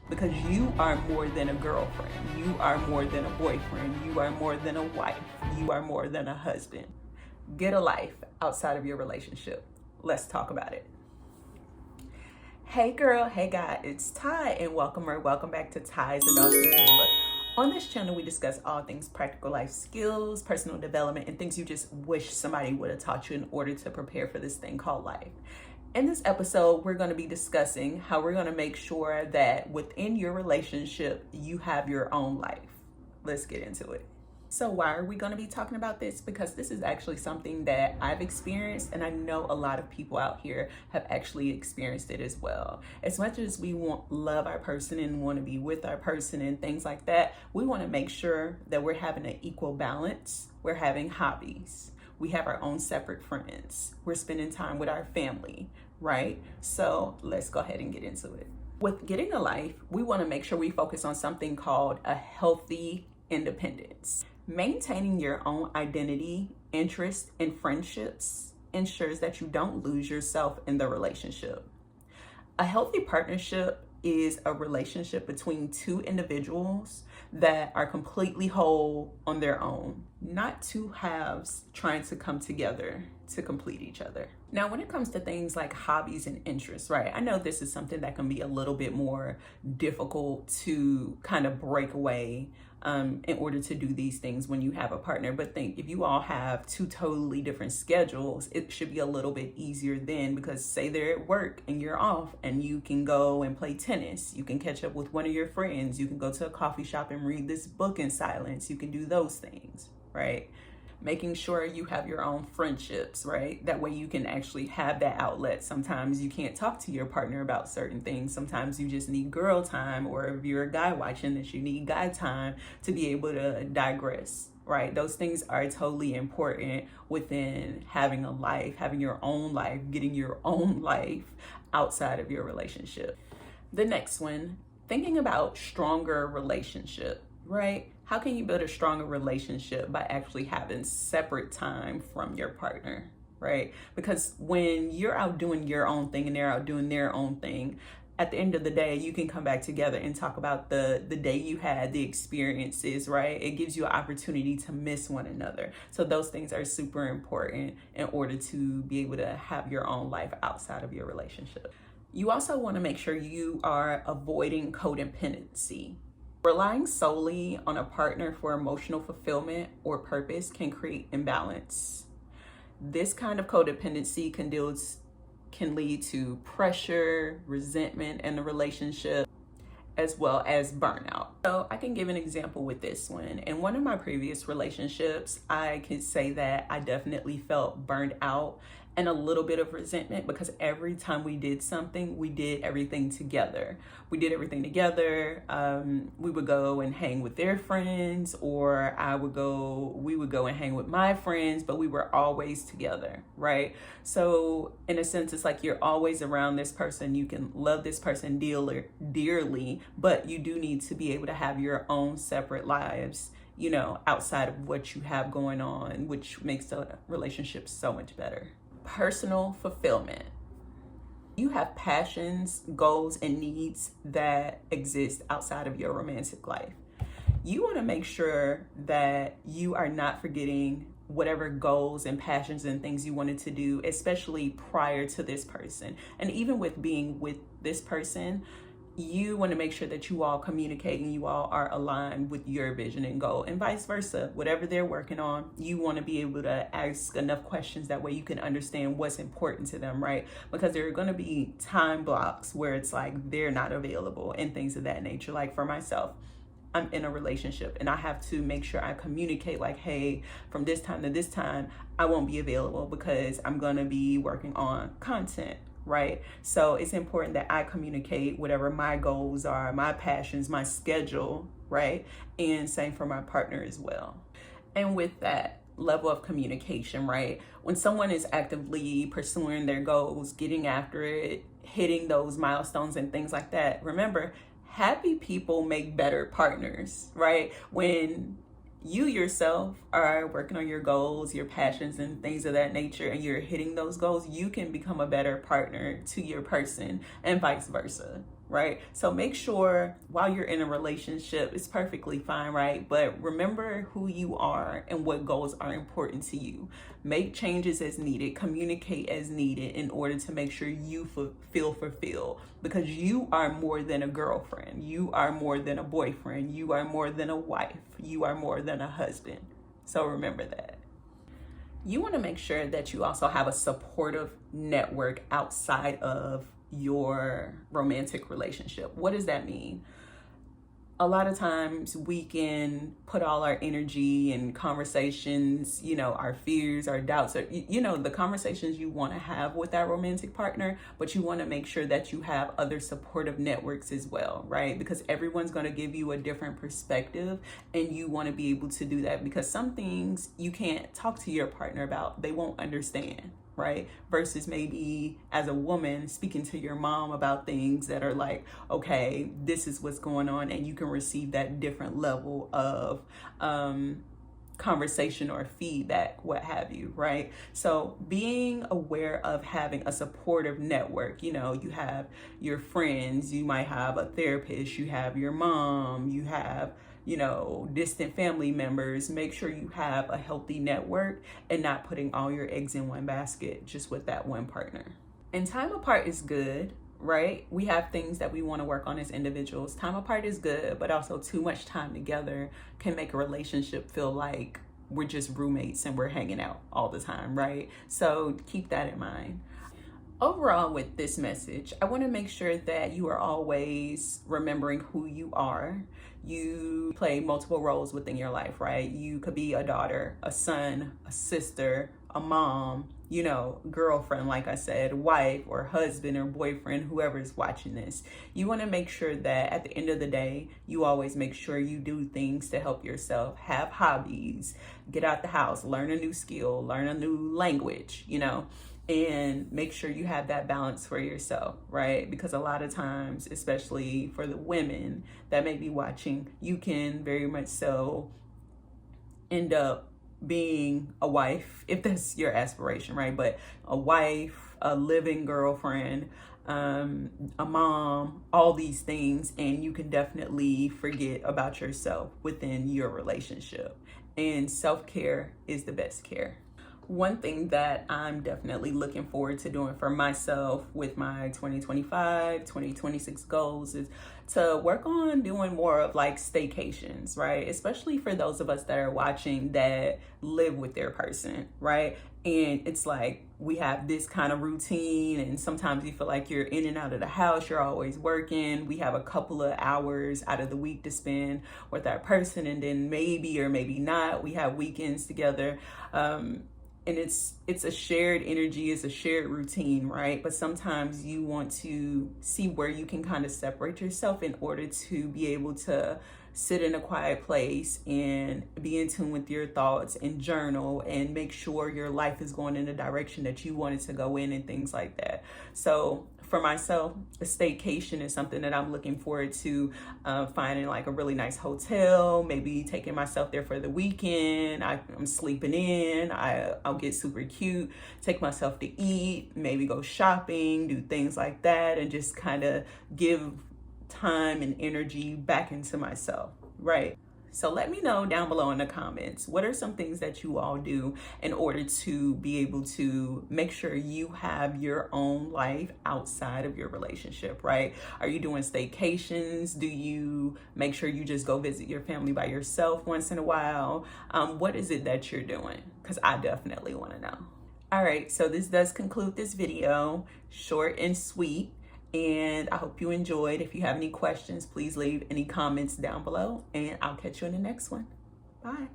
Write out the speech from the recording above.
because you are more than a girlfriend. You are more than a boyfriend. You are more than a wife. You are more than a husband. Get a life outside of your relationship. Let's talk about it. Hey girl, hey guy, it's Ty, and welcome back to Ty's Adulting Handbook. On this channel, we discuss all things practical life skills, personal development, and things you just wish somebody would have taught you in order to prepare for this thing called life. In this episode, we're going to be discussing how we're going to make sure that within your relationship, you have your own life. Let's get into it. So why are we going to be talking about this? Because this is actually something that I've experienced, and I know a lot of people out here have actually experienced it as well. As much as we love our person and want to be with our person and things like that, we want to make sure that we're having an equal balance. We're having hobbies. We have our own separate friends. We're spending time with our family, right? So let's go ahead and get into it. With getting a life, we want to make sure we focus on something called a healthy independence. Maintaining your own identity, interests, and friendships ensures that you don't lose yourself in the relationship. A healthy partnership is a relationship between two individuals that are completely whole on their own, not two halves trying to come together to complete each other. Now, when it comes to things like hobbies and interests, right? I know this is something that can be a little bit more difficult to kind of break away in order to do these things when you have a partner. But think, if you all have two totally different schedules, it should be a little bit easier then, because say they're at work and you're off and you can go and play tennis. You can catch up with one of your friends. You can go to a coffee shop and read this book in silence. You can do those things, right? Making sure you have your own friendships, right? That way you can actually have that outlet. Sometimes you can't talk to your partner about certain things. Sometimes you just need girl time, or if you're a guy watching this, you need guy time to be able to digress, right? Those things are totally important within having a life, having your own life, getting your own life outside of your relationship. The next one, thinking about stronger relationship, right? How can you build a stronger relationship by actually having separate time from your partner, right? Because when you're out doing your own thing and they're out doing their own thing, at the end of the day, you can come back together and talk about the day you had, the experiences, right? It gives you an opportunity to miss one another. So those things are super important in order to be able to have your own life outside of your relationship. You also want to make sure you are avoiding codependency. Relying solely on a partner for emotional fulfillment or purpose can create imbalance. This kind of codependency can lead to pressure, resentment in the relationship, as well as burnout. So I can give an example with this one. In one of my previous relationships, I could say that I definitely felt burned out and a little bit of resentment, because every time we did something, we did everything together. We did everything together. We would go and hang with their friends, or we would go and hang with my friends, but we were always together, right? So in a sense, it's like you're always around this person. You can love this person dearly, but you do need to be able to have your own separate lives, you know, outside of what you have going on, which makes the relationship so much better. Personal fulfillment. You have passions, goals, and needs that exist outside of your romantic life. You want to make sure that you are not forgetting whatever goals and passions and things you wanted to do, especially prior to this person. And even with being with this person, you want to make sure that you all communicate and you all are aligned with your vision and goal, and vice versa. Whatever they're working on, you want to be able to ask enough questions, that way you can understand what's important to them, right? Because there are going to be time blocks where it's like they're not available and things of that nature. Like for myself, I'm in a relationship and I have to make sure I communicate like, hey, from this time to this time, I won't be available because I'm going to be working on content, right? So it's important that I communicate whatever my goals are, my passions, my schedule, right? And same for my partner as well. And with that level of communication, right? When someone is actively pursuing their goals, getting after it, hitting those milestones and things like that, remember, happy people make better partners, right? When you yourself are working on your goals, your passions, and things of that nature, and you're hitting those goals, you can become a better partner to your person and vice versa, right? So make sure while you're in a relationship, it's perfectly fine, right? But remember who you are and what goals are important to you. Make changes as needed, communicate as needed in order to make sure you feel fulfilled, because you are more than a girlfriend. You are more than a boyfriend. You are more than a wife. You are more than a husband. So remember that. You want to make sure that you also have a supportive network outside of your romantic relationship. What does that mean? A lot of times we can put all our energy and conversations, our fears, our doubts, or, the conversations you want to have with that romantic partner, but you want to make sure that you have other supportive networks as well, right? Because everyone's going to give you a different perspective, and you want to be able to do that, because some things you can't talk to your partner about. They won't understand. Right? Versus maybe as a woman speaking to your mom about things that are like, okay, this is what's going on, and you can receive that different level of conversation or feedback, what have you, right? So being aware of having a supportive network, you have your friends, you might have a therapist, you have your mom, you have distant family members. Make sure you have a healthy network and not putting all your eggs in one basket just with that one partner. And time apart is good, right? We have things that we want to work on as individuals. Time apart is good, but also too much time together can make a relationship feel like we're just roommates and we're hanging out all the time, right? So keep that in mind. Overall, with this message, I want to make sure that you are always remembering who you are. You play multiple roles within your life, right? You could be a daughter, a son, a sister, a mom, girlfriend, like I said, wife or husband or boyfriend, whoever is watching this. You want to make sure that at the end of the day, you always make sure you do things to help yourself, have hobbies, get out the house, learn a new skill, learn a new language, and make sure you have that balance for yourself, right? Because a lot of times, especially for the women that may be watching, you can very much so end up being a wife, if that's your aspiration, right? But a wife, a living girlfriend, a mom, all these things, and you can definitely forget about yourself within your relationship. And self-care is the best care. One thing that I'm definitely looking forward to doing for myself with my 2025, 2026 goals is to work on doing more of like staycations, right? Especially for those of us that are watching that live with their person, right? And it's like we have this kind of routine, and sometimes you feel like you're in and out of the house, you're always working. We have a couple of hours out of the week to spend with our person, and then maybe or maybe not, we have weekends together. And it's a shared energy, it's a shared routine, right? But sometimes you want to see where you can kind of separate yourself in order to be able to sit in a quiet place and be in tune with your thoughts and journal and make sure your life is going in the direction that you want it to go in and things like that. So for myself, a staycation is something that I'm looking forward to, finding like a really nice hotel, maybe taking myself there for the weekend. I'm sleeping in, I'll get super cute, take myself to eat, maybe go shopping, do things like that, and just kind of give time and energy back into myself, right? So let me know down below in the comments, what are some things that you all do in order to be able to make sure you have your own life outside of your relationship, right? Are you doing staycations? Do you make sure you just go visit your family by yourself once in a while? What is it that you're doing? Because I definitely want to know. All right, so this does conclude this video, short and sweet. And I hope you enjoyed. If you have any questions, please leave any comments down below, and I'll catch you in the next one. Bye.